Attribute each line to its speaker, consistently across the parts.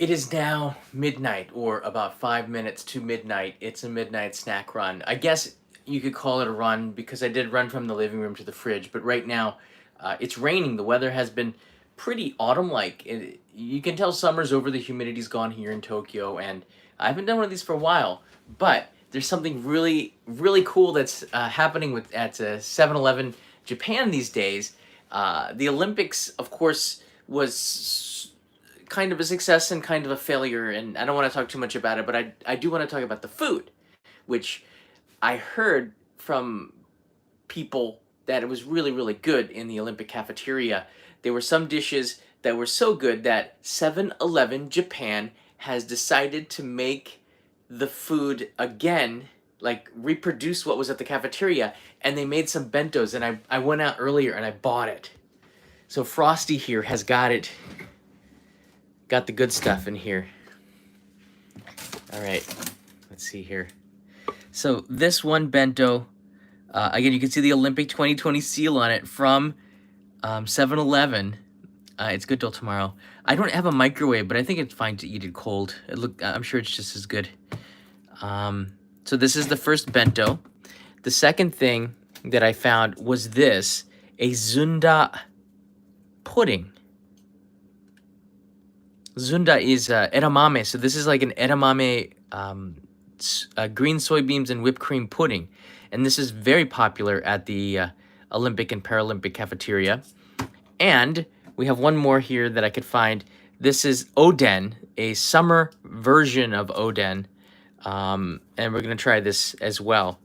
Speaker 1: It is now midnight, or about 5 minutes to midnight. It's a midnight snack run. I guess you could call it a run because I did run from the living room to the fridge, but right now it's raining. The weather has been pretty autumn-like. You can tell summer's over, the humidity's gone here in Tokyo, and I haven't done one of these for a while, but there's something really, really cool that's happening at 7-Eleven Japan these days. The Olympics, of course, was kind of a success and kind of a failure, and I don't want to talk too much about it, but I do want to talk about the food, which I heard from people that it was really, really good in the Olympic cafeteria. There were some dishes that were so good that 7-Eleven Japan has decided to make the food again, like reproduce what was at the cafeteria, and they made some bentos, and I went out earlier and I bought it. So Frosty here has got it. Got the good stuff in here. All right, let's see here. So this one bento, again, you can see the Olympic 2020 seal on it from 7-Eleven. It's good till tomorrow. I don't have a microwave, but I think it's fine to eat it cold. I'm sure it's just as good. So this is the first bento. The second thing that I found was this, a zunda pudding. Zunda is edamame, so this is like an edamame green soybeans and whipped cream pudding. And this is very popular at the Olympic and Paralympic cafeteria. And we have one more here that I could find. This is Oden, a summer version of Oden. And we're going to try this as well.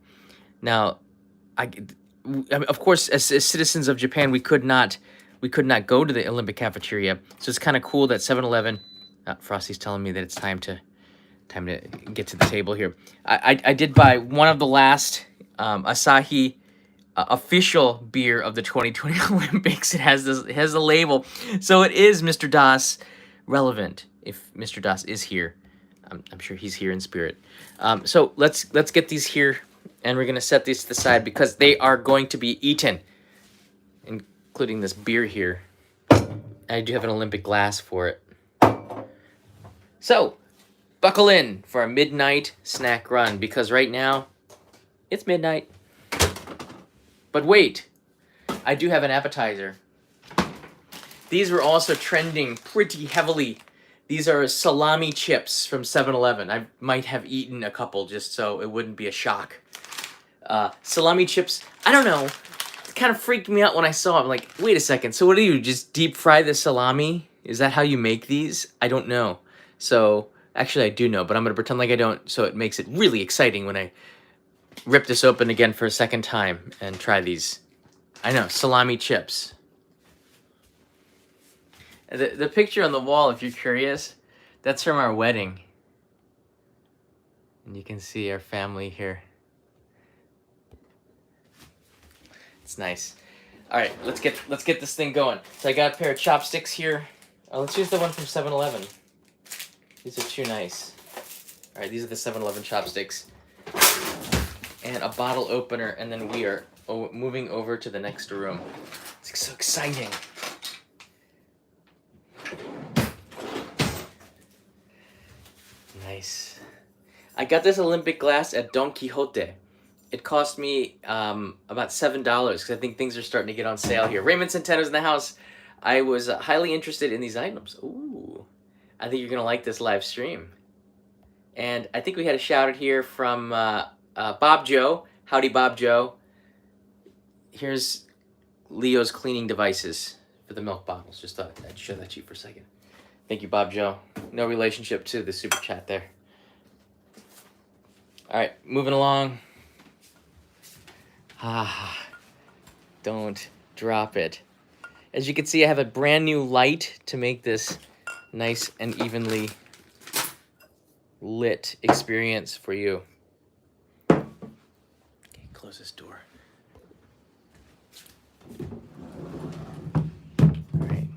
Speaker 1: Now, of course, as citizens of Japan, we could not go to the Olympic cafeteria. So it's kind of cool that 7-Eleven, Frosty's telling me that it's time to get to the table here. I did buy one of the last Asahi official beer of the 2020 Olympics. It has a label, so it is Mr. Das relevant. If Mr. Das is here, I'm sure he's here in spirit. So let's get these here, and we're gonna set these to the side because they are going to be eaten, including this beer here. I do have an Olympic glass for it. So, buckle in for a midnight snack run, because right now, it's midnight. But wait, I do have an appetizer. These were also trending pretty heavily. These are salami chips from 7-Eleven. I might have eaten a couple just so it wouldn't be a shock. Salami chips, I don't know. It kind of freaked me out when I saw it. I'm like, wait a second, so what do you, just deep fry the salami? Is that how you make these? I don't know. So, actually I do know, but I'm going to pretend like I don't, so it makes it really exciting when I rip this open again for a second time and try these. I know, salami chips. The picture on the wall, if you're curious, that's from our wedding. And you can see our family here. It's nice. All right, let's get this thing going. So I got a pair of chopsticks here. Let's use the one from 7-Eleven. These are too nice. All right, these are the 7-Eleven chopsticks. And a bottle opener, and then we are moving over to the next room. It's so exciting. Nice. I got this Olympic glass at Don Quixote. It cost me about $7 because I think things are starting to get on sale here. Raymond Centeno's in the house. I was highly interested in these items. Ooh, I think you're going to like this live stream. And I think we had a shout out here from Bob Joe. Howdy, Bob Joe. Here's Leo's cleaning devices for the milk bottles. Just thought I'd show that to you for a second. Thank you, Bob Joe. No relationship to the super chat there. All right, moving along. Don't drop it. As you can see, I have a brand new light to make this nice and evenly lit experience for you. Okay, close this door. All right.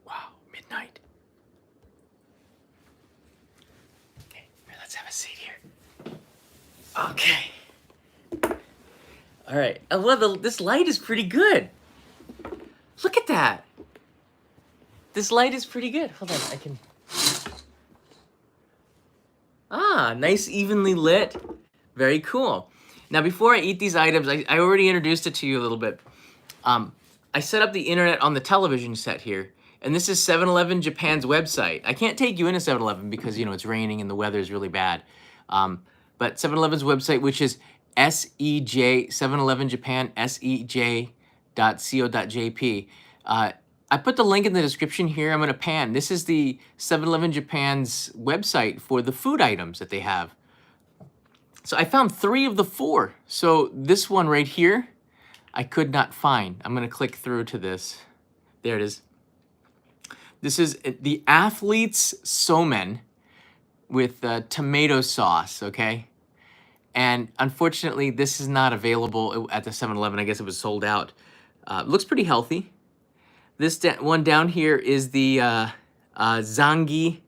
Speaker 1: Wow, midnight. Okay, here, let's have a seat here. Okay. All right. Well, this light is pretty good. Look at that. This light is pretty good. Hold on, I can... Ah, nice evenly lit. Very cool. Now, before I eat these items, I already introduced it to you a little bit. I set up the internet on the television set here, and this is 7-Eleven Japan's website. I can't take you into 7-Eleven because, you know, it's raining and the weather is really bad. But 7-Eleven's website, which is SEJ, 7-Eleven Japan, SEJ.co.jp. I put the link in the description here. I'm going to pan. This is the 7-Eleven Japan's website for the food items that they have. So I found 3 of the 4. So this one right here, I could not find. I'm going to click through to this. There it is. This is the Athlete's Somen with tomato sauce, okay? And unfortunately, this is not available at the 7-Eleven. I guess it was sold out. Looks pretty healthy. This one down here is the Zangi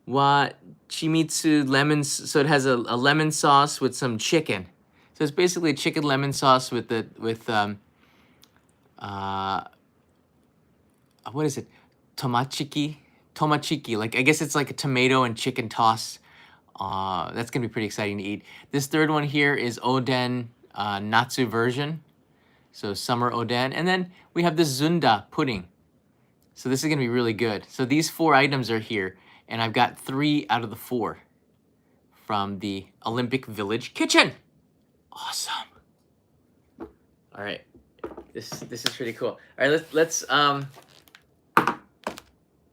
Speaker 1: wa Chimitsu lemon. So it has a lemon sauce with some chicken. So it's basically a chicken lemon sauce with what is it? Tomachiki. Like, I guess it's like a tomato and chicken toss. That's gonna be pretty exciting to eat. This third one here is Oden Natsu version. So summer Oden. And then we have this Zunda pudding. So this is gonna be really good. So these 4 items are here, and I've got 3 out of the 4 from the Olympic Village kitchen. Awesome. All right, this is pretty cool. All right,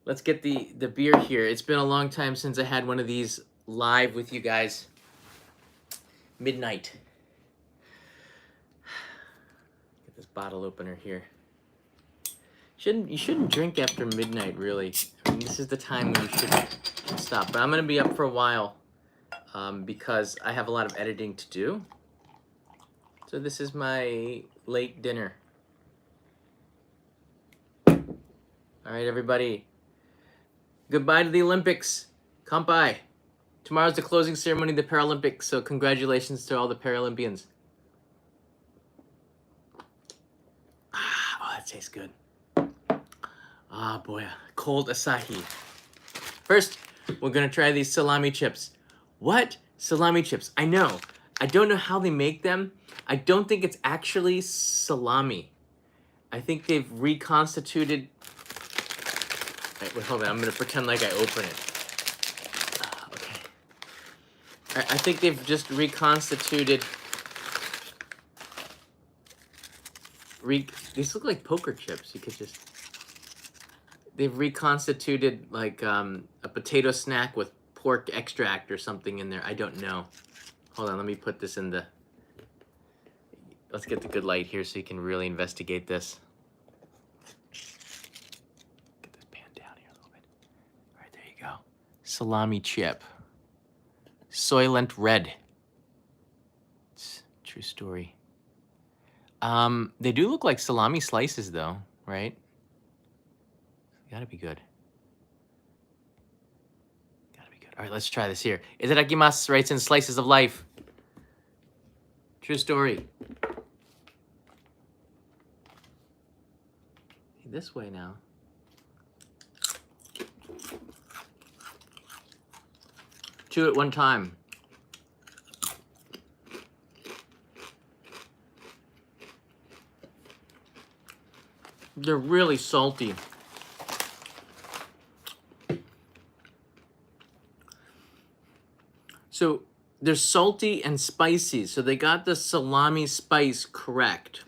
Speaker 1: let's get the beer here. It's been a long time since I had one of these live with you guys. Midnight. Get this bottle opener here. You shouldn't drink after midnight, really. I mean, this is the time when you should stop. But I'm gonna be up for a while because I have a lot of editing to do. So this is my late dinner. All right, everybody. Goodbye to the Olympics. Kanpai. Tomorrow's the closing ceremony of the Paralympics, so congratulations to all the Paralympians. Oh, that tastes good. Ah, boy, cold Asahi. First, we're gonna try these salami chips. What? Salami chips? I know. I don't know how they make them. I don't think it's actually salami. I think they've reconstituted... Wait, hold on. I'm going to pretend like I open it. Okay. I think they've just reconstituted... These look like poker chips. You could just... They've reconstituted like a potato snack with pork extract or something in there. I don't know. Hold on, let me put this in the... Let's get the good light here so you can really investigate this. Get this pan down here a little bit. All right, there you go. Salami chip. Soylent Red. It's a true story. They do look like salami slices though, right? Gotta be good. Gotta be good. All right, let's try this here. Itadakimasu writes in Slices of Life. True story. This way now. Chew it one time. They're really salty. So they're salty and spicy. So they got the salami spice correct.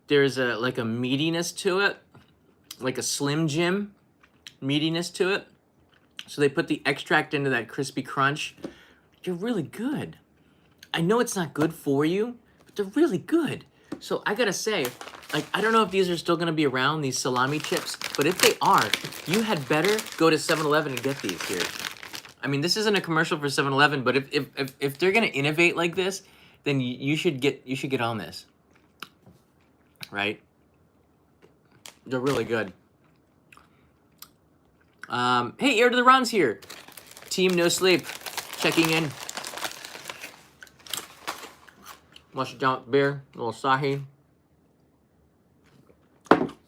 Speaker 1: There's like a meatiness to it, like a Slim Jim meatiness to it. So they put the extract into that crispy crunch. They're really good. I know it's not good for you, but they're really good. So I gotta say, like, I don't know if these are still gonna be around, these salami chips, but if they are, you had better go to 7-Eleven and get these here. I mean, this isn't a commercial for 7-Eleven, but if they're gonna innovate like this, then you should get on this. Right? They're really good. Hey, Air to the Runs here. Team No Sleep checking in. Wash it down with beer, a little Sahi.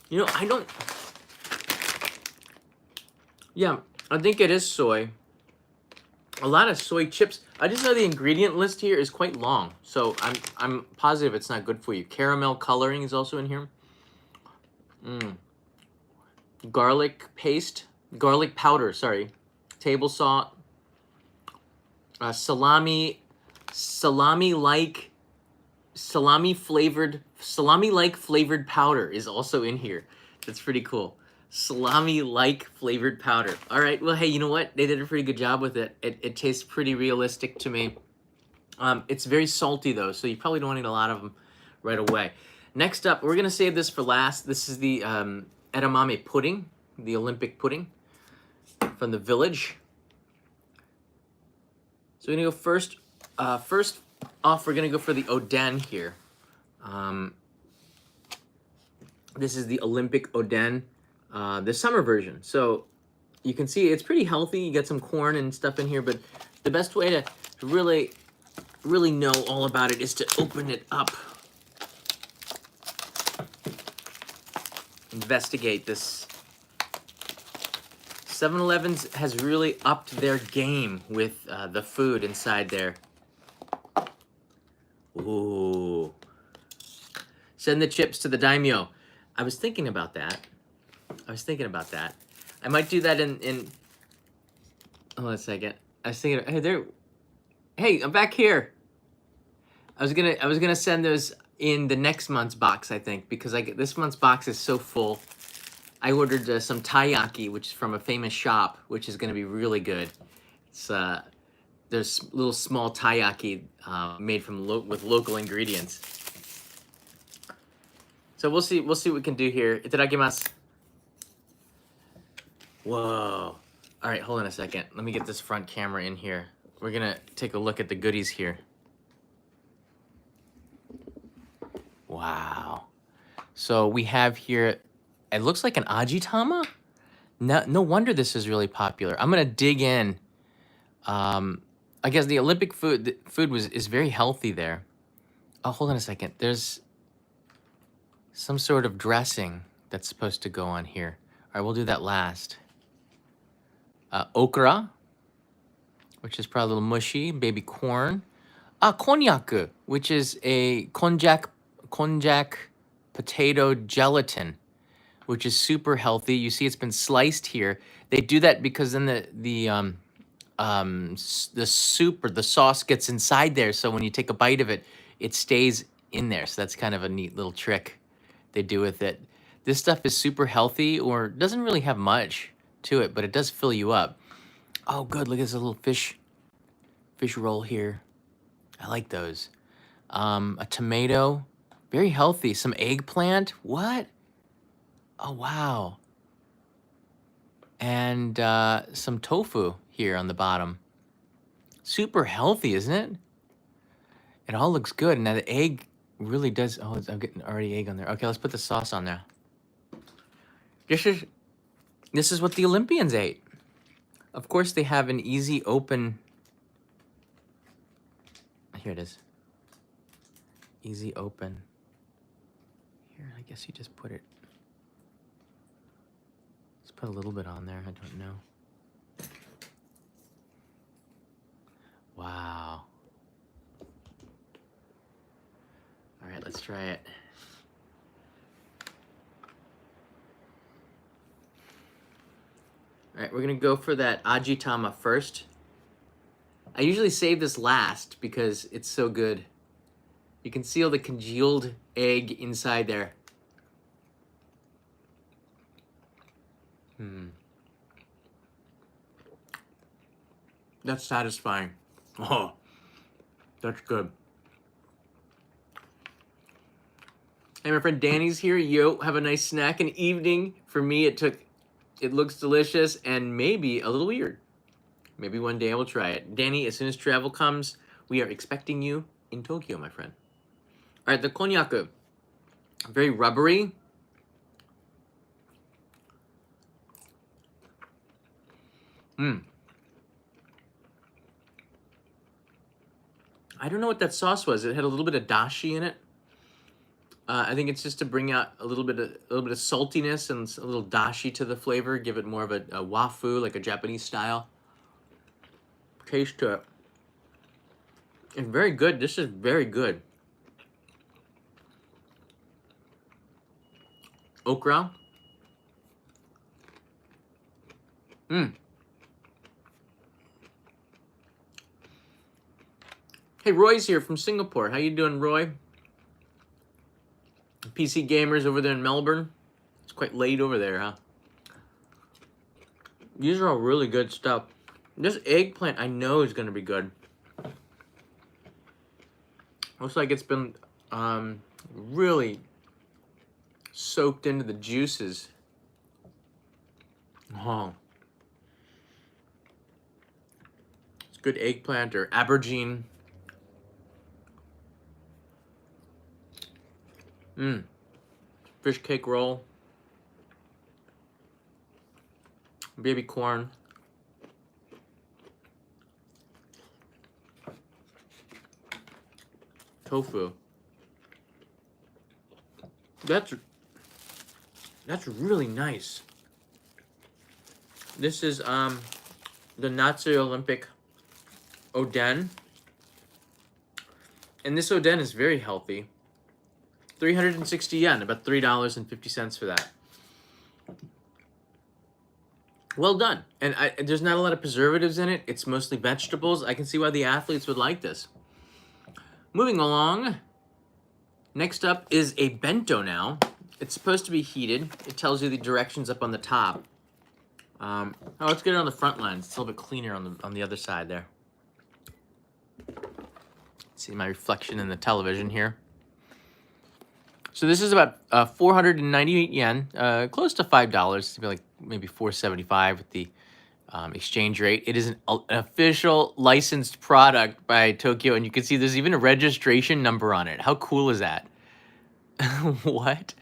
Speaker 1: You know, Yeah, I think it is soy. A lot of soy chips. I just know the ingredient list here is quite long, so I'm positive it's not good for you. Caramel coloring is also in here. Garlic paste, garlic powder. Sorry, table salt, salami like flavored powder is also in here. That's pretty cool. Salami like flavored powder. All right. Well, hey, you know what? They did a pretty good job with it. It tastes pretty realistic to me. It's very salty though, so you probably don't need a lot of them right away. Next up, we're gonna save this for last. This is the edamame pudding, the Olympic pudding from the village. So we're gonna go first. First off, we're gonna go for the Oden here. This is the Olympic Oden, the summer version. So you can see it's pretty healthy. You got some corn and stuff in here, but the best way to really know all about it is to open it up. Investigate this. 7-Eleven's has really upped their game with the food inside there. Ooh. Send the chips to the daimyo. I was thinking about that. I might do that in hold on a second. I was thinking, hey, I'm back here. I was gonna send those in the next month's box, I think, because this month's box is so full. I ordered some taiyaki, which is from a famous shop, which is gonna be really good. It's there's little small taiyaki made from with local ingredients. So we'll see what we can do here. Itadakimasu. Whoa. All right, hold on a second. Let me get this front camera in here. We're gonna take a look at the goodies here. Wow. So we have here, it looks like an ajitama? No wonder this is really popular. I'm gonna dig in. I guess the Olympic food is very healthy there. Oh, hold on a second. There's some sort of dressing that's supposed to go on here. All right, we'll do that last. Okra, which is probably a little mushy. Baby corn. Konnyaku, which is a konjac potato gelatin, which is super healthy. You see, it's been sliced here. They do that because then the soup or the sauce gets inside there. So when you take a bite of it, it stays in there. So that's kind of a neat little trick they do with it. This stuff is super healthy, or doesn't really have much to it, but it does fill you up. Oh, good. Look at this little fish roll here. I like those. A tomato, very healthy. Some eggplant. What? Oh, wow. And some tofu here on the bottom. Super healthy, isn't it? It all looks good. Now the egg really does. Oh, I'm getting already egg on there. Okay, let's put the sauce on there. This is what the Olympians ate. Of course, they have an easy open. Here it is. Easy open. Here, I guess you just put it. Let's put a little bit on there. I don't know. Wow. All right, let's try it. All right, we're gonna go for that ajitama first. I usually save this last because it's so good. You can see all the congealed egg inside there. That's satisfying. Oh, that's good. Hey, my friend Danny's here. Yo, have a nice snack and evening. For me, it looks delicious and maybe a little weird. Maybe one day I will try it. Danny, as soon as travel comes, we are expecting you in Tokyo, my friend. All right, the konnyaku, very rubbery. I don't know what that sauce was. It had a little bit of dashi in it. I think it's just to bring out a little bit of saltiness and a little dashi to the flavor, give it more of a wafu, like a Japanese style taste to it. It's very good. This is very good. Okra. Mmm. Hey, Roy's here from Singapore. How you doing, Roy? PC gamers over there in Melbourne. It's quite late over there, huh? These are all really good stuff. This eggplant I know is going to be good. Looks like it's been really soaked into the juices. Oh. It's good eggplant or aubergine. Mmm. Fish cake roll. Baby corn. Tofu. That's really nice. This is the Nazi Olympic Oden. And this Oden is very healthy. 360 yen, about $3.50 for that. Well done. And there's not a lot of preservatives in it. It's mostly vegetables. I can see why the athletes would like this. Moving along. Next up is a bento now. It's supposed to be heated. It tells you the directions up on the top. Let's get it on the front lines. It's a little bit cleaner on the other side there. See my reflection in the television here. So this is about 498 yen, close to $5. It's like maybe 475 with the exchange rate. It is an official licensed product by Tokyo, and you can see there's even a registration number on it. How cool is that? What?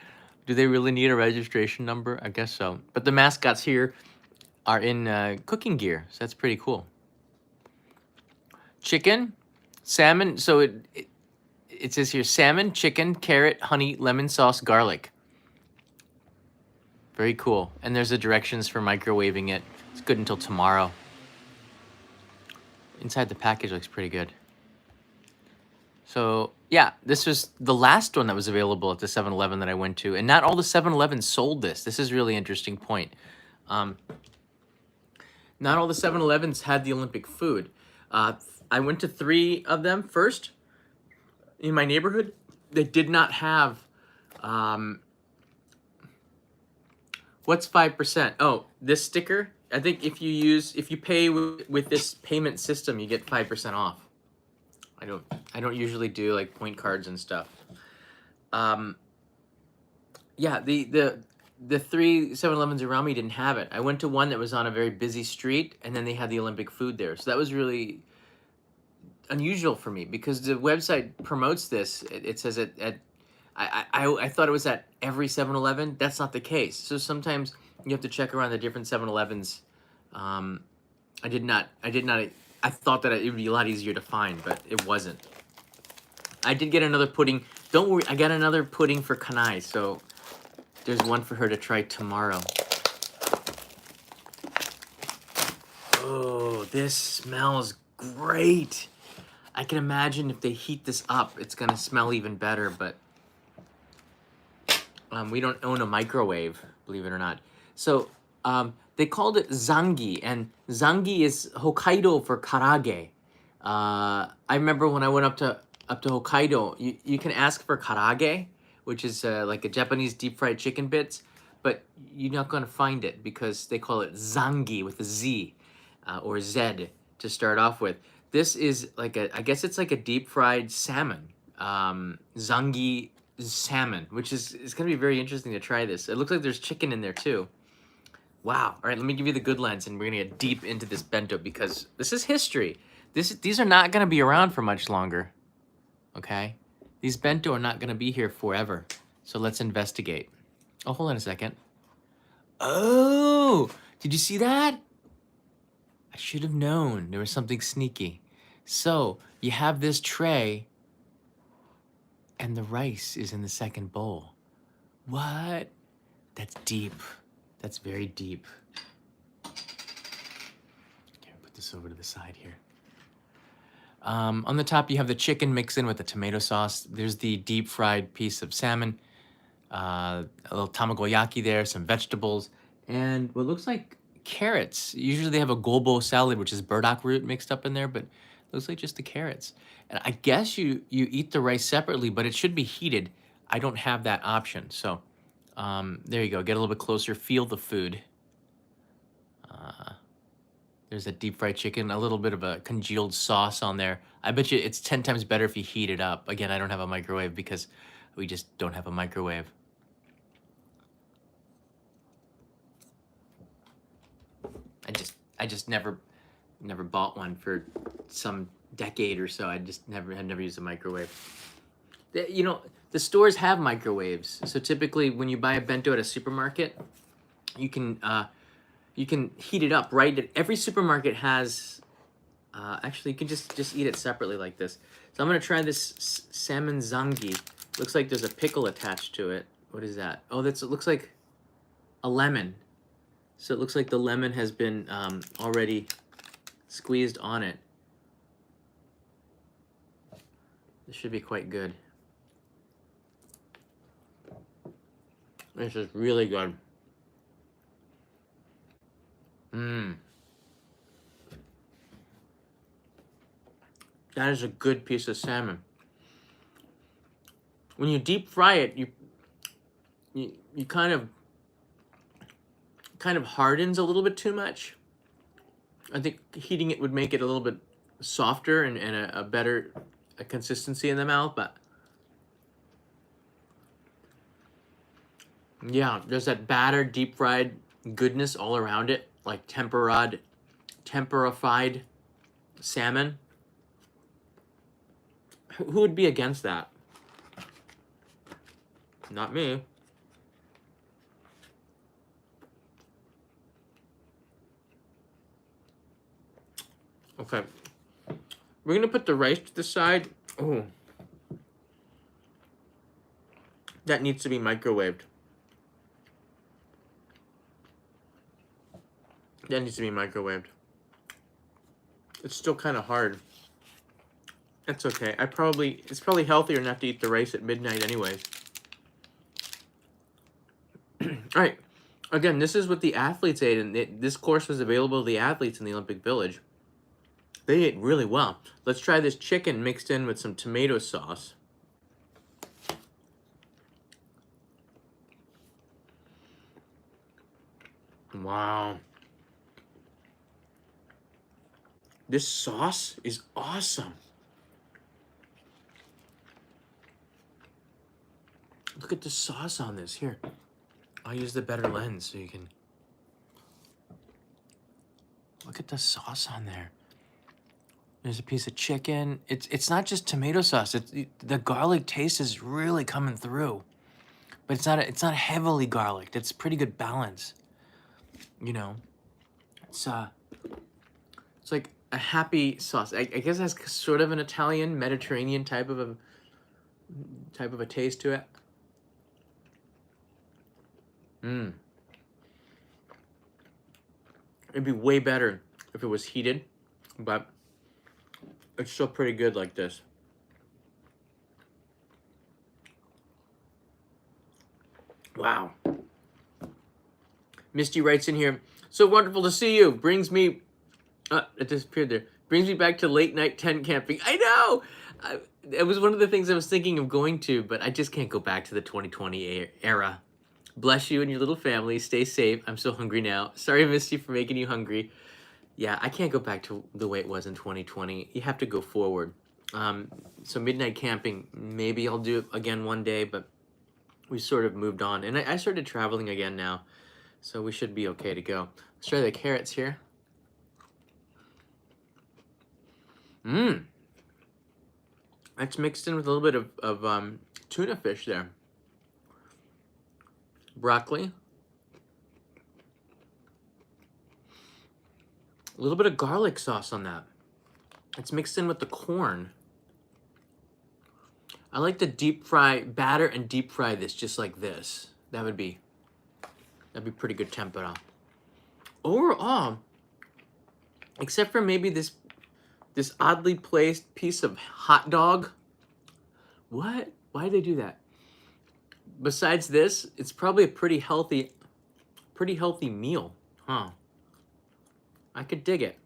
Speaker 1: Do they really need a registration number? I guess so. But the mascots here are in cooking gear, so that's pretty cool. Chicken, salmon. So it says here salmon, chicken, carrot, honey, lemon sauce, garlic. Very cool. And there's the directions for microwaving it. It's good until tomorrow. Inside the package looks pretty good. So, yeah, this was the last one that was available at the 7-Eleven that I went to. And not all the 7-Elevens sold this. This is a really interesting point. Not all the 7-Elevens had the Olympic food. I went to 3 of them first. In my neighborhood, they did not have, what's 5%? Oh, this sticker. I think if you pay with this payment system, you get 5% off. I don't usually do like point cards and stuff. Yeah, the 3 7-Elevens around me didn't have it. I went to one that was on a very busy street, and then they had the Olympic food there. So that was really unusual for me because the website promotes this. It says I thought it was at every 7-Eleven. That's not the case. So sometimes you have to check around the different 7-Elevens. I thought that it would be a lot easier to find, but it wasn't. I did get another pudding. Don't worry, I got another pudding for Kanai, so there's one for her to try tomorrow. Oh, this smells great. I can imagine if they heat this up, it's gonna smell even better, but we don't own a microwave, believe it or not. So they called it zangi, and zangi is Hokkaido for karage. I remember when I went up to Hokkaido, you can ask for karage, which is like a Japanese deep fried chicken bits, but you're not going to find it because they call it zangi with a Z or Z to start off with. This is like I guess it's like a deep fried salmon, zangi salmon, which is going to be very interesting to try this. It looks like there's chicken in there too. Wow. All right, let me give you the good lens, and we're going to get deep into this bento because this is history. These are not going to be around for much longer, okay? These bento are not going to be here forever, so let's investigate. Oh, hold on a second. Oh, did you see that? I should have known there was something sneaky. So you have this tray And the rice is in the second bowl. What? That's deep. That's very deep. Okay, put this over to the side here. On the top, you have the chicken mixed in with the tomato sauce. There's the deep fried piece of salmon, a little tamagoyaki there, some vegetables, and what looks like carrots. Usually they have a gobo salad, which is burdock root mixed up in there, but it looks like just the carrots. And I guess you eat the rice separately, but it should be heated. I don't have that option, so there you go. Get a little bit closer, feel the food. There's a deep fried chicken, a little bit of a congealed sauce on there. I bet you it's 10 times better if you heat it up. Again, I don't have a microwave because we just don't have a microwave. I just never bought one for some decade or so. I just had never used a microwave. You know, the stores have microwaves. So typically when you buy a bento at a supermarket, you can heat it up, right? Every supermarket has, actually you can just eat it separately like this. So I'm gonna try this salmon zangi. Looks like there's a pickle attached to it. What is that? Oh, it looks like a lemon. So it looks like the lemon has been already squeezed on it. This should be quite good. This is really good. Mmm. That is a good piece of salmon. When you deep fry it, you kind of hardens a little bit too much. I think heating it would make it a little bit softer and a better consistency in the mouth, but yeah, there's that battered, deep fried goodness all around it, like temperified salmon. Who would be against that? Not me. Okay. We're gonna put the rice to the side. Oh. That needs to be microwaved. That needs to be microwaved. It's still kind of hard. That's okay. It's probably healthier not to eat the rice at midnight anyways. All right. Again, this is what the athletes ate, and this course was available to the athletes in the Olympic Village. They ate really well. Let's try this chicken mixed in with some tomato sauce. Wow. This sauce is awesome. Look at the sauce on this. Here, I'll use the better lens so you can look at the sauce on there. There's a piece of chicken. It's not just tomato sauce. The garlic taste is really coming through, but it's not heavily garlic. It's pretty good balance. You know, it's like a happy sauce. I guess it has sort of an Italian Mediterranean type of a taste to it. Mmm. It'd be way better if it was heated, but it's still pretty good like this. Wow. Misty writes in here, so wonderful to see you. Brings me, it disappeared there. Brings me back to late night tent camping. I know! It was one of the things I was thinking of going to, but I just can't go back to the 2020 era. Bless you and your little family. Stay safe. I'm so hungry now. Sorry, Misty, for making you hungry. Yeah, I can't go back to the way it was in 2020. You have to go forward. So midnight camping, maybe I'll do it again one day, but we sort of moved on. And I started traveling again now, so we should be okay to go. Let's try the carrots here. Mmm. That's mixed in with a little bit of tuna fish there. Broccoli. A little bit of garlic sauce on that. It's mixed in with the corn. I like to deep fry, batter and deep fry this just like this. That'd be pretty good tempura. Overall, except for maybe this oddly placed piece of hot dog. What? Why did they do that? Besides this, it's probably a pretty healthy meal, huh? I could dig it.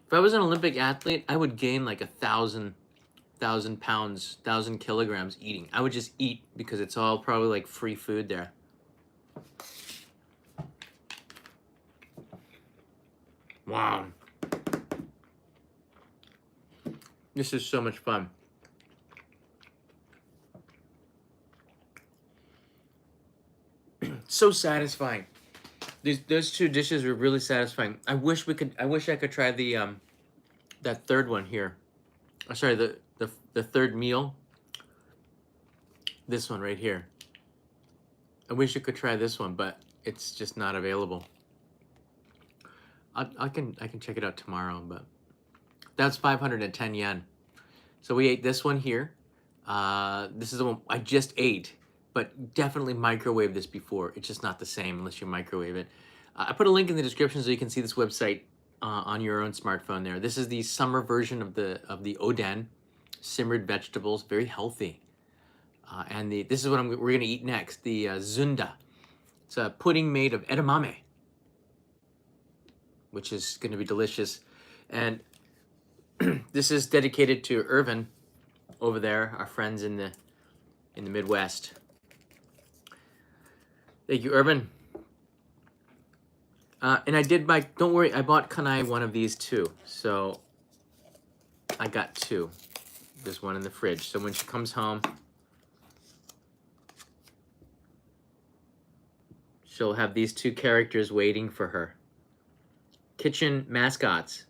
Speaker 1: If I was an Olympic athlete, I would gain like 1,000 pounds, 1,000 kilograms eating. I would just eat because it's all probably like free food there. Wow. This is so much fun. So satisfying. Those two dishes were really satisfying. I wish I could try the that third one here. Oh, sorry, the third meal. This one right here. I wish I could try this one, but it's just not available. I can check it out tomorrow, but that's 510 yen. So we ate this one here. This is the one I just ate, but definitely microwave this before. It's just not the same unless you microwave it. I put a link in the description so you can see this website on your own smartphone there. This is the summer version of the Oden, simmered vegetables, very healthy. And this is what we're gonna eat next, the zunda. It's a pudding made of edamame, which is gonna be delicious. And this is dedicated to Irvin over there, our friends in the Midwest. Thank you, Irvin. And I did buy, don't worry, I bought Kanai one of these too. So I got two. There's one in the fridge. So when she comes home, she'll have these two characters waiting for her. Kitchen mascots.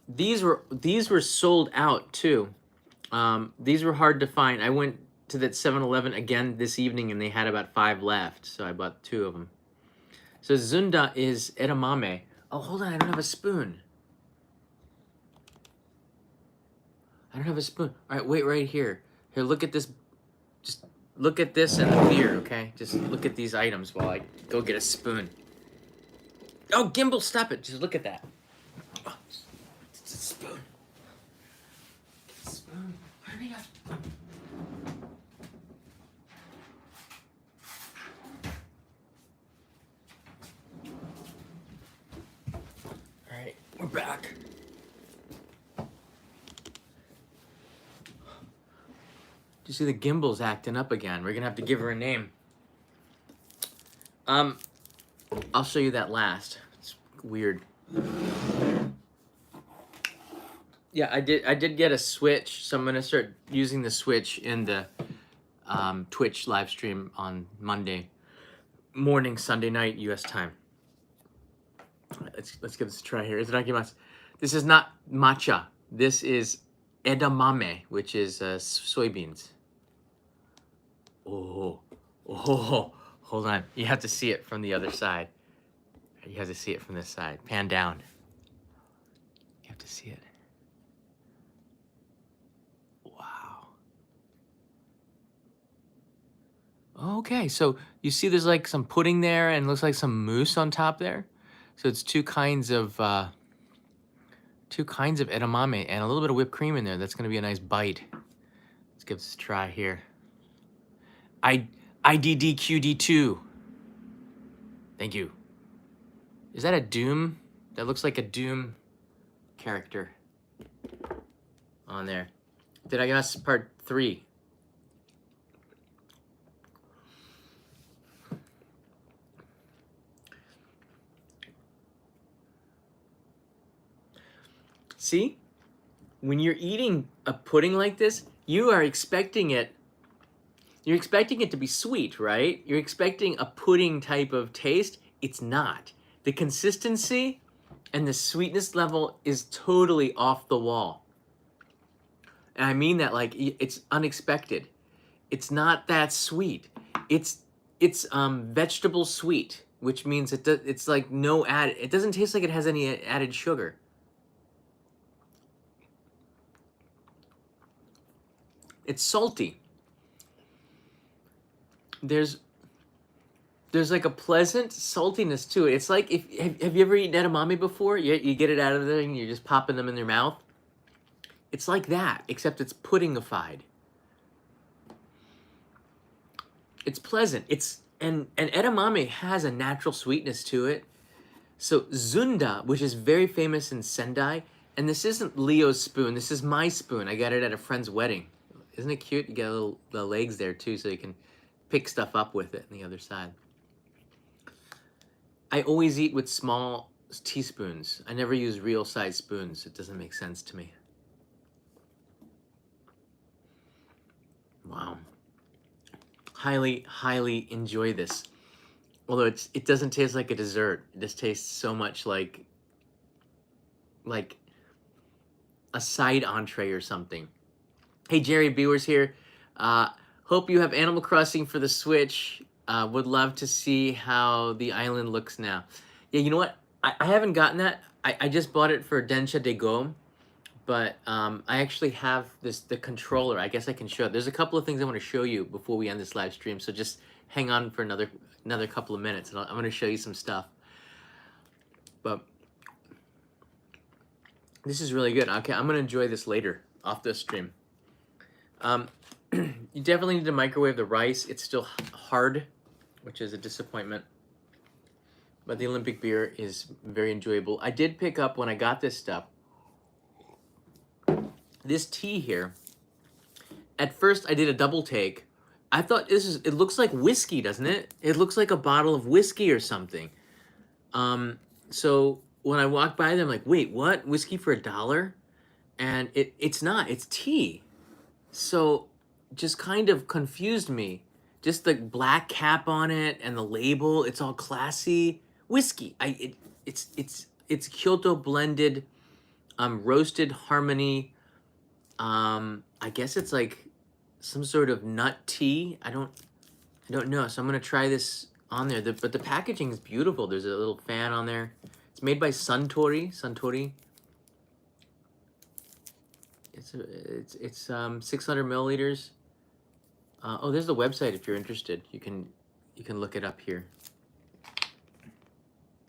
Speaker 1: These were sold out too. These were hard to find. I went to that 7-Eleven again this evening and they had about 5 left, so I bought 2 of them. So zunda is edamame. Oh, hold on, I don't have a spoon. I don't have a spoon. All right, wait right here. Here, look at this. Just look at this and the beer, okay? Just look at these items while I go get a spoon. Oh, Gimbal, stop it. Just look at that. Oh, it's a spoon. It's a spoon. Hurry up. All right, we're back. You see the Gimbal's acting up again. We're gonna have to give her a name. I'll show you that last. It's weird. Yeah, I did get a Switch, so I'm gonna start using the Switch in the Twitch live stream on Monday morning, Sunday night, U.S. time. Let's give this a try here. Itadakimasu. This is not matcha. This is edamame, which is soybeans. Oh, hold on. You have to see it from the other side. You have to see it from this side. Pan down. You have to see it. Wow. Okay, so you see there's like some pudding there and looks like some mousse on top there. So it's two kinds of edamame and a little bit of whipped cream in there. That's gonna be a nice bite. Let's give this a try here. IDDQD2. Thank you. Is that a Doom? That looks like a Doom character on there. Did I guess part 3? See? When you're eating a pudding like this, you are expecting it. You're expecting it to be sweet, right? You're expecting a pudding type of taste. It's not. The consistency and the sweetness level is totally off the wall. And I mean that like it's unexpected. It's not that sweet. It's vegetable sweet, which means it's like no add. It doesn't taste like it has any added sugar. It's salty. There's like a pleasant saltiness to it. It's like have you ever eaten edamame before? You get it out of there and you're just popping them in your mouth. It's like that, except it's puddingified. It's pleasant. And edamame has a natural sweetness to it. So zunda, which is very famous in Sendai, and this isn't Leo's spoon. This is my spoon. I got it at a friend's wedding. Isn't it cute? You got the legs there too, so you can pick stuff up with it on the other side. I always eat with small teaspoons. I never use real size spoons. It doesn't make sense to me. Wow. Highly, highly enjoy this. Although it doesn't taste like a dessert. It just tastes so much like a side entree or something. Hey, Jerry Bewer's here. Hope you have Animal Crossing for the Switch. Would love to see how the island looks now. Yeah, you know what? I haven't gotten that. I just bought it for Densha de Go, but I actually have the controller. I guess I can show it. There's a couple of things I want to show you before we end this live stream, so just hang on for another couple of minutes, and I'm going to show you some stuff. But this is really good. Okay, I'm going to enjoy this later off the stream. You definitely need to microwave the rice. It's still hard, which is a disappointment. But the Olympic beer is very enjoyable. I did pick up when I got this stuff. This tea here. At first, I did a double take. I thought it looks like whiskey, doesn't it? It looks like a bottle of whiskey or something. So when I walked by them, I'm like, wait, what? Whiskey for $1? And it's not. It's tea. So just kind of confused me. Just the black cap on it and the label, it's all classy. Whiskey. It's Kyoto blended, roasted harmony. I guess it's like some sort of nut tea. I don't know. So I'm gonna try this on there. But the packaging is beautiful. There's a little fan on there. It's made by Suntory. It's 600 milliliters. Oh, there's the website if you're interested. You can look it up here.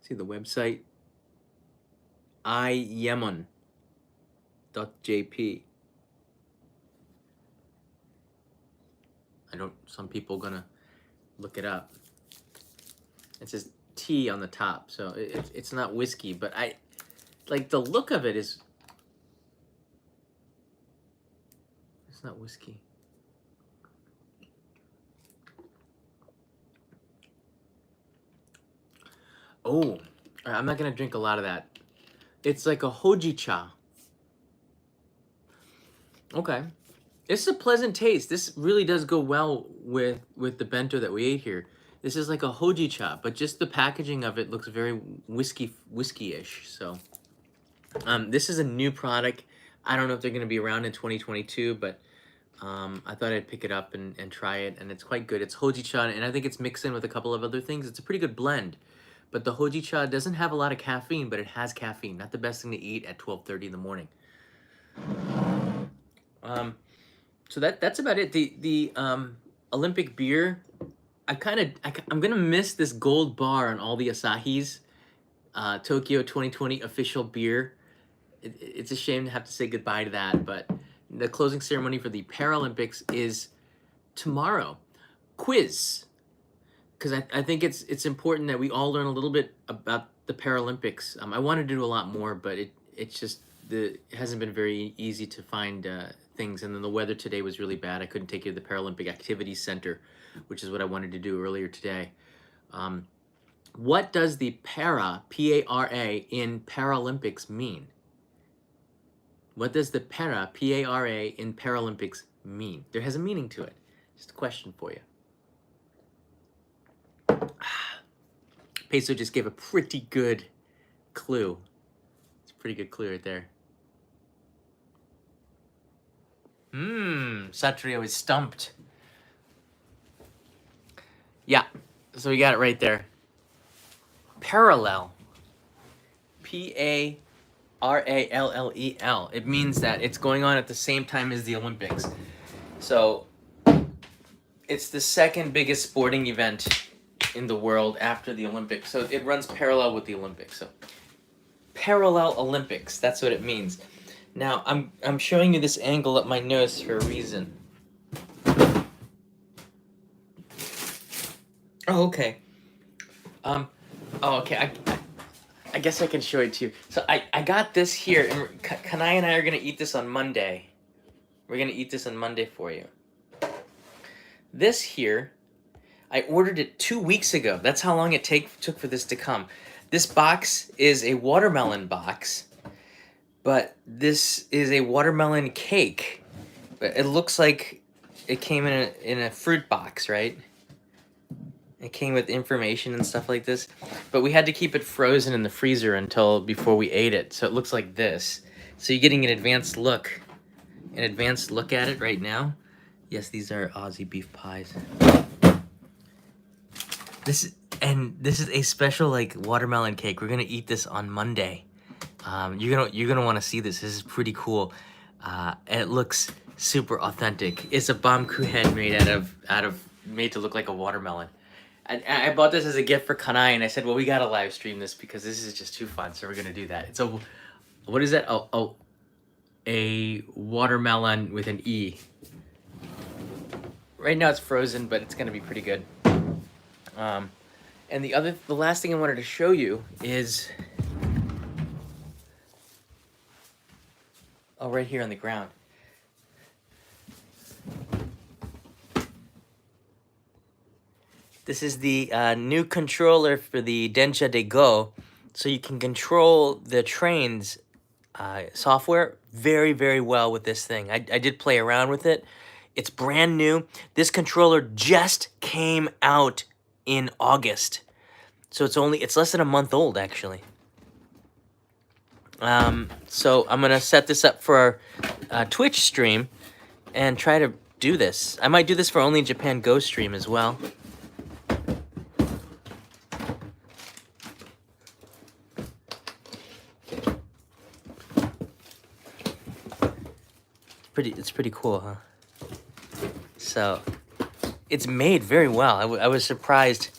Speaker 1: See the website? iyemon.jp. Some people gonna look it up. It says tea on the top, so it's not whiskey, but I like the look of it is. It's not whiskey. Oh, I'm not gonna drink a lot of that. It's like a hojicha. Okay. It's a pleasant taste. This really does go well with the bento that we ate here. This is like a hojicha, but just the packaging of it looks very whiskey-ish. So, this is a new product. I don't know if they're going to be around in 2022, but I thought I'd pick it up and try it, and it's quite good. It's hojicha, and I think it's mixed in with a couple of other things. It's a pretty good blend, but the hojicha doesn't have a lot of caffeine, but it has caffeine. Not the best thing to eat at 12:30 in the morning. So that's about it. The Olympic beer, I'm gonna miss this gold bar on all the Asahis. Tokyo 2020 official beer. It's a shame to have to say goodbye to that, but the closing ceremony for the Paralympics is tomorrow. Quiz, because I think it's important that we all learn a little bit about the Paralympics. I wanted to do a lot more, but it hasn't been very easy to find things, and then the weather today was really bad. I couldn't take you to the Paralympic Activities Center, which is what I wanted to do earlier today. What does the para, P-A-R-A, in Paralympics mean? What does the para, P-A-R-A, in Paralympics mean? There has a meaning to it. Just a question for you. Peso just gave a pretty good clue. It's a pretty good clue right there. Satrio is stumped. Yeah, so we got it right there. Parallel. P-A-R-A-L-L-E-L. It means that it's going on at the same time as the Olympics. So it's the second biggest sporting event in the world after the Olympics. So it runs parallel with the Olympics. So parallel Olympics, that's what it means. Now I'm showing you this angle up my nose for a reason. Oh, okay. Okay. I guess I can show it to you. So I got this here, and Kanai and I are gonna eat this on Monday. We're gonna eat this on Monday for you. This here, I ordered it 2 weeks ago. That's how long it took for this to come. This box is a watermelon box, but this is a watermelon cake. But it looks like it came in a fruit box, right? It came with information and stuff like this, but we had to keep it frozen in the freezer until before we ate it. So it looks like this. So you're getting an advanced look at it right now. Yes, these are Aussie beef pies. This is a special like watermelon cake. We're gonna eat this on Monday. You're gonna want to see this. This is pretty cool. And it looks super authentic. It's a Baumkuchen made to look like a watermelon. And I bought this as a gift for Kanai, and I said, well, we gotta live stream this because this is just too fun, so we're gonna do that. It's a, what is that? A watermelon with an E. Right now it's frozen, but it's gonna be pretty good. And the last thing I wanted to show you is, right here on the ground. This is the new controller for the Densha de Go, so you can control the train's software very, very well with this thing. I did play around with it. It's brand new. This controller just came out in August, so it's less than a month old actually. So I'm gonna set this up for our Twitch stream and try to do this. I might do this for Only in Japan Go stream as well. It's pretty cool, huh? So, it's made very well. I was surprised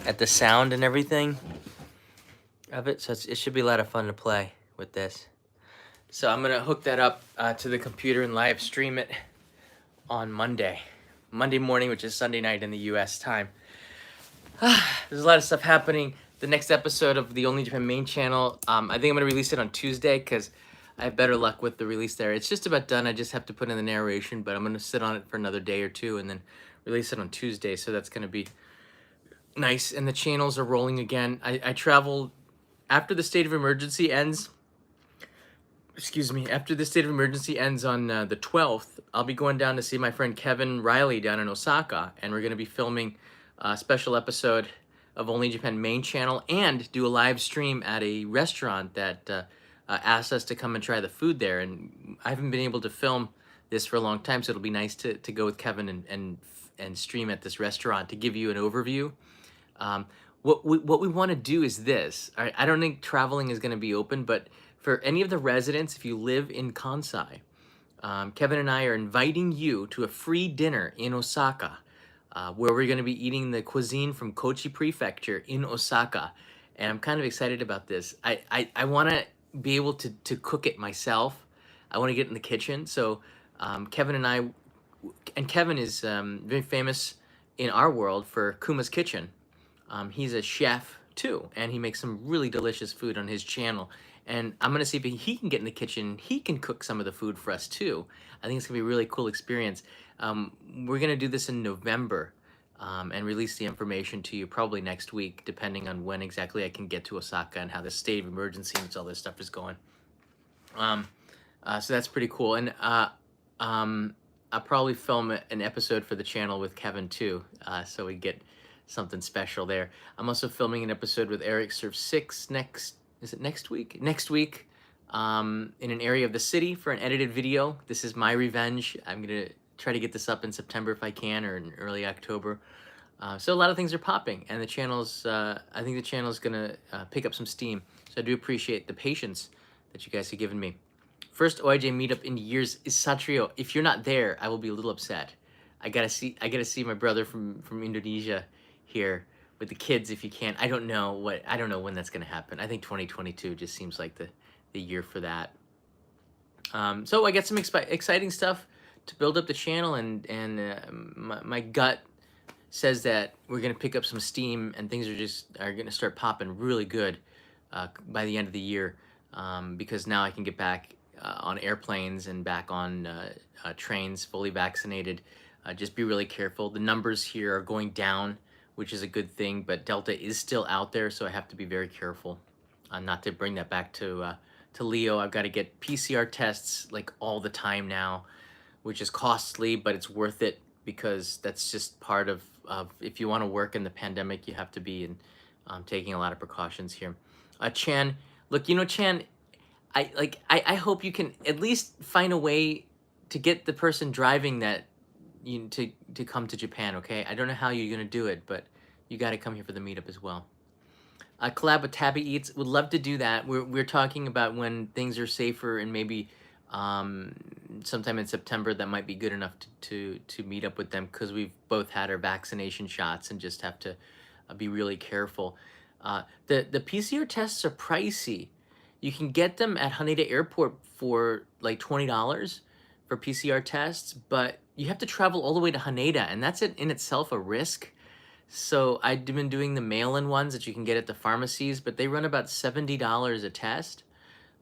Speaker 1: at the sound and everything of it. So it should be a lot of fun to play with this. So I'm gonna hook that up to the computer and live stream it on Monday morning, which is Sunday night in the U.S. time. There's a lot of stuff happening. The next episode of the Only Japan main channel, I think I'm gonna release it on Tuesday because I have better luck with the release there. It's just about done. I just have to put in the narration, but I'm going to sit on it for another day or two and then release it on Tuesday. So that's going to be nice. And the channels are rolling again. I travel after the state of emergency ends. After the state of emergency ends on the 12th, I'll be going down to see my friend Kevin Riley down in Osaka. And we're going to be filming a special episode of Only Japan main channel and do a live stream at a restaurant that asked us to come and try the food there, and I haven't been able to film this for a long time, so it'll be nice to go with Kevin and stream at this restaurant to give you an overview. What we want to do is this. I don't think traveling is going to be open, but for any of the residents, if you live in Kansai, Kevin and I are inviting you to a free dinner in Osaka, where we're going to be eating the cuisine from Kochi Prefecture in Osaka, and I'm kind of excited about this. I want to be able to cook it myself. I want to get in the kitchen. So Kevin and Kevin is very famous in our world for Kuma's Kitchen. He's a chef too, and he makes some really delicious food on his channel. And I'm gonna see if he can get in the kitchen. He can cook some of the food for us too. I think it's gonna be a really cool experience. We're gonna do this in November and release the information to you probably next week, depending on when exactly I can get to Osaka and how the state of emergency and all this stuff is going. So that's pretty cool. And I'll probably film an episode for the channel with Kevin too, so we get something special there. I'm also filming an episode with Eric Surf 6 next week? Next week, in an area of the city for an edited video. This is my revenge. I'm gonna try to get this up in September if I can, or in early October. So a lot of things are popping, and the channel's, I think the channel's gonna pick up some steam. So I do appreciate the patience that you guys have given me First OIJ meetup in years is Satrio. If you're not there, I will be a little upset. I gotta see my brother from Indonesia here with the kids if you can. I don't know when that's gonna happen. I think 2022 just seems like the year for that. So I got some exciting stuff to build up the channel, and my gut says that we're gonna pick up some steam and things are gonna start popping really good by the end of the year, because now I can get back on airplanes and back on trains fully vaccinated. Just be really careful. The numbers here are going down, which is a good thing, but Delta is still out there, so I have to be very careful not to bring that back to Leo. I've got to get PCR tests like all the time now, which is costly, but it's worth it because that's just part of if you want to work in the pandemic, you have to be in, taking a lot of precautions here. Chan, look, Chan, I hope you can at least find a way to get the person driving that to come to Japan, okay? I don't know how you're gonna do it, but you got to come here for the meetup as well. Collab with Tabby Eats, would love to do that. We're talking about when things are safer, and maybe sometime in September that might be good enough to meet up with them, because we've both had our vaccination shots and just have to be really careful. The PCR tests are pricey. You can get them at Haneda Airport for like $20 for PCR tests, but you have to travel all the way to Haneda, and that's in itself a risk. So I've been doing the mail-in ones that you can get at the pharmacies, but they run about $70 a test.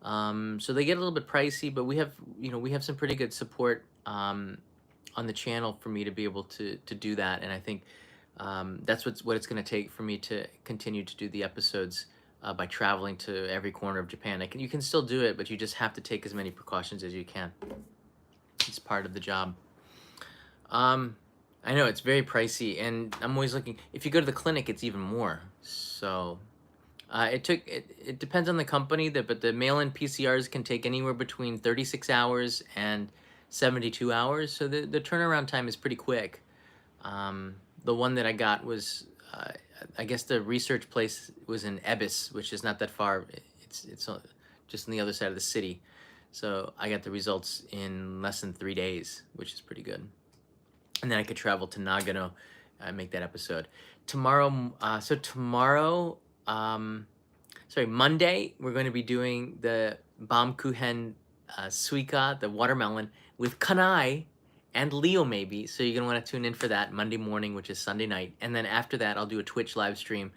Speaker 1: So they get a little bit pricey, but we have some pretty good support on the channel for me to be able to do that, and I think that's what it's going to take for me to continue to do the episodes by traveling to every corner of Japan. You can still do it, but you just have to take as many precautions as you can. It's part of the job. I know it's very pricey, and I'm always looking. If you go to the clinic, it's even more. So it depends on the company, but the mail-in PCRs can take anywhere between 36 hours and 72 hours. So the turnaround time is pretty quick. The one that I got was, I guess the research place was in Ebis, which is not that far. It's just on the other side of the city. So I got the results in less than 3 days, which is pretty good. And then I could travel to Nagano and make that episode. Tomorrow, Monday, we're going to be doing the Baumkuchen Suika, the watermelon, with Kanai and Leo maybe. So you're going to want to tune in for that Monday morning, which is Sunday night. And then after that, I'll do a Twitch live stream,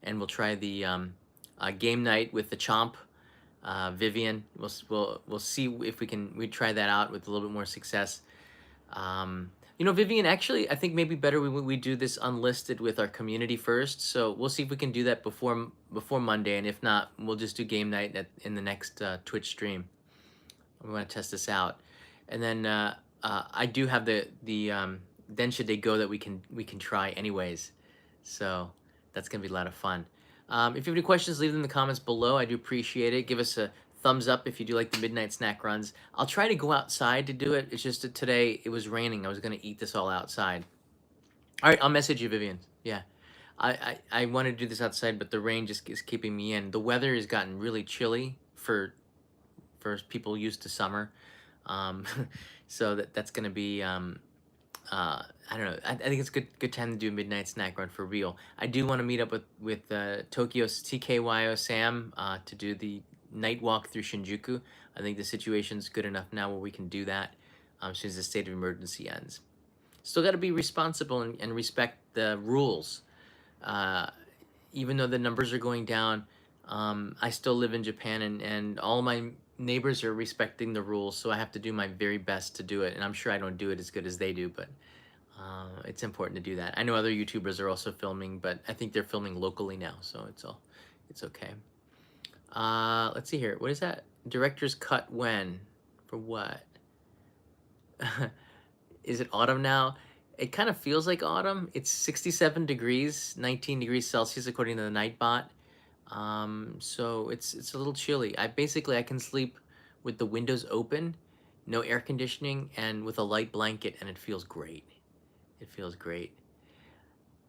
Speaker 1: and we'll try the game night with the Chomp. Vivian, we'll see if we try that out with a little bit more success. Vivian, actually, I think maybe better we do this unlisted with our community first. So we'll see if we can do that before Monday, and if not, we'll just do game night in the next Twitch stream. We want to test this out, and then I do have the Densha de Go that we can try anyways. So that's gonna be a lot of fun. If you have any questions, leave them in the comments below. I do appreciate it. Give us a thumbs up if you do like the midnight snack runs. I'll try to go outside to do it. It's just that today it was raining. I was going to eat this all outside. All right, I'll message you, Vivian. Yeah. I want to do this outside, but the rain just is keeping me in. The weather has gotten really chilly for people used to summer. So that's going to be... I don't know. I think it's a good time to do a midnight snack run for real. I do want to meet up with Tokyo's TKYO Sam to do the night walk through Shinjuku. I think the situation's good enough now where we can do that as soon as the state of emergency ends. Still got to be responsible and respect the rules. Even though the numbers are going down, I still live in Japan, and all my neighbors are respecting the rules, so I have to do my very best to do it, and I'm sure I don't do it as good as they do, but it's important to do that. I know other YouTubers are also filming, but I think they're filming locally now, so it's okay. Let's see here. What is that? Director's cut when? For what? Is it autumn now? It kind of feels like autumn. It's 67 degrees, 19 degrees Celsius according to the Nightbot. So it's a little chilly. I can sleep with the windows open, no air conditioning, and with a light blanket, and it feels great. It feels great.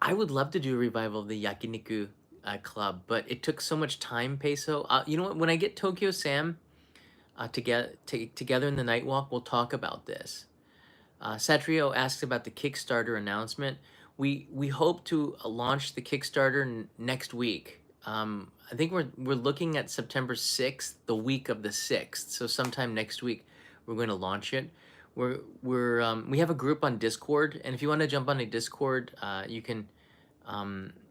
Speaker 1: I would love to do a revival of the Yakiniku Club, but it took so much time, Peso. You know what? When I get Tokyo Sam, together in the night walk, we'll talk about this. Satrio asks about the Kickstarter announcement. We hope to launch the Kickstarter next week. I think we're looking at September 6th, the week of the 6th. So sometime next week, we're going to launch it. We have a group on Discord, and if you want to jump on a Discord, you can.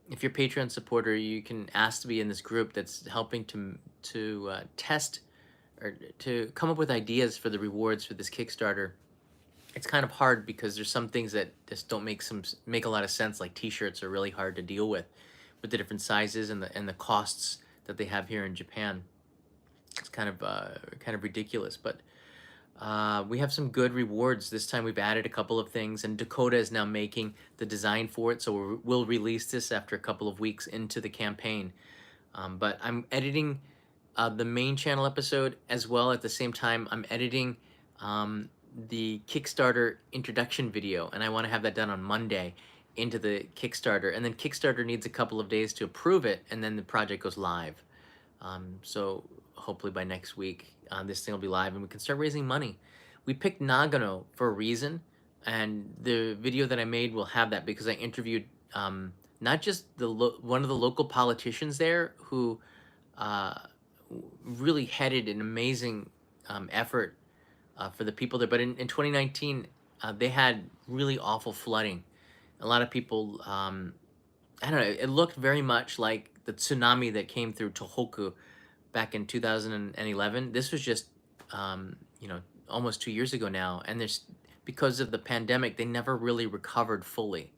Speaker 1: If you're a Patreon supporter, you can ask to be in this group that's helping to test or to come up with ideas for the rewards for this Kickstarter. It's kind of hard because there's some things that just don't make a lot of sense. Like T-shirts are really hard to deal with the different sizes and the costs that they have here in Japan. It's kind of ridiculous, but we have some good rewards. This time we've added a couple of things, and Dakota is now making the design for it, so we'll release this after a couple of weeks into the campaign. But I'm editing the main channel episode as well. At the same time, I'm editing the Kickstarter introduction video, and I want to have that done on Monday into the Kickstarter. And then Kickstarter needs a couple of days to approve it, and then the project goes live. So hopefully by next week, this thing will be live and we can start raising money. We picked Nagano for a reason, and the video that I made will have that because I interviewed not just one of the local politicians there who really headed an amazing effort for the people there, but in 2019 they had really awful flooding. A lot of people, I don't know, it looked very much like the tsunami that came through Tohoku back in 2011. This was just, almost 2 years ago now. And because of the pandemic, they never really recovered fully.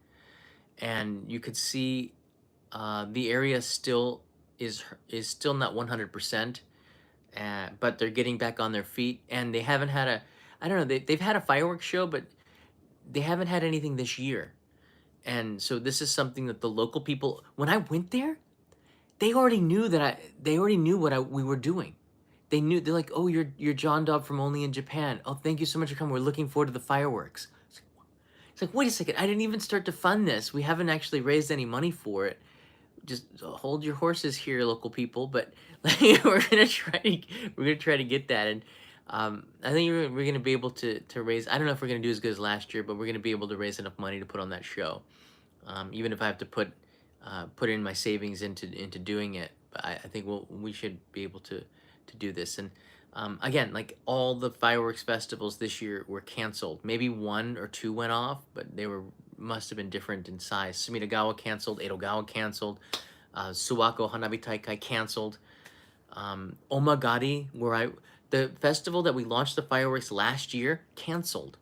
Speaker 1: And you could see the area still is still not 100%, but they're getting back on their feet. And they haven't had I don't know, they've had a fireworks show, but they haven't had anything this year. And so this is something that the local people, when I went there, they already knew what we were doing. They're like, oh, you're John Dobb from Only in Japan. Oh, thank you so much for coming. We're looking forward to the fireworks. It's like, wait a second, I didn't even start to fund this. We haven't actually raised any money for it. Just hold your horses here, local people. But we're gonna try to get that. And I think we're gonna be able to raise. I don't know if we're gonna do as good as last year, but we're gonna be able to raise enough money to put on that show. Even if I have to put in my savings into doing it, but I think we should be able to do this. And again, like all the fireworks festivals this year were canceled. Maybe one or two went off, but they must have been different in size. Sumitagawa canceled, Edogawa canceled, Suwako Hanabi Taikai canceled. Omagari, the festival that we launched the fireworks last year, canceled.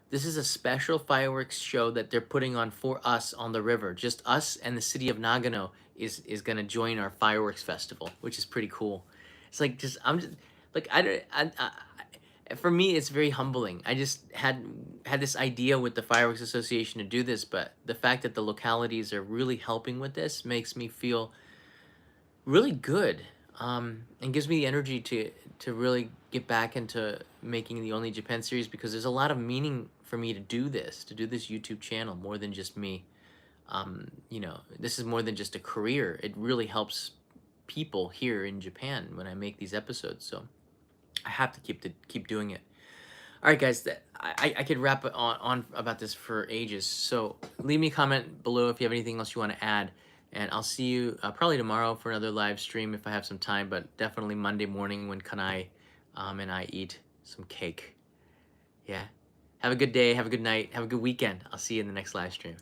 Speaker 1: This is a special fireworks show that they're putting on for us on the river. Just us and the city of Nagano is going to join our fireworks festival, which is pretty cool. It's like I'm just like for me it's very humbling. I just had this idea with the Fireworks Association to do this, but the fact that the localities are really helping with this makes me feel really good, and gives me the energy to really get back into making the Only Japan series, because there's a lot of meaning for me to do this YouTube channel, more than just me. This is more than just a career. It really helps people here in Japan when I make these episodes, so I have to keep doing it. All right, guys, I could wrap on about this for ages, so leave me a comment below if you have anything else you want to add, and I'll see you probably tomorrow for another live stream if I have some time, but definitely Monday morning when Kanai and I eat some cake. Yeah. Have a good day, have a good night, have a good weekend. I'll see you in the next live stream.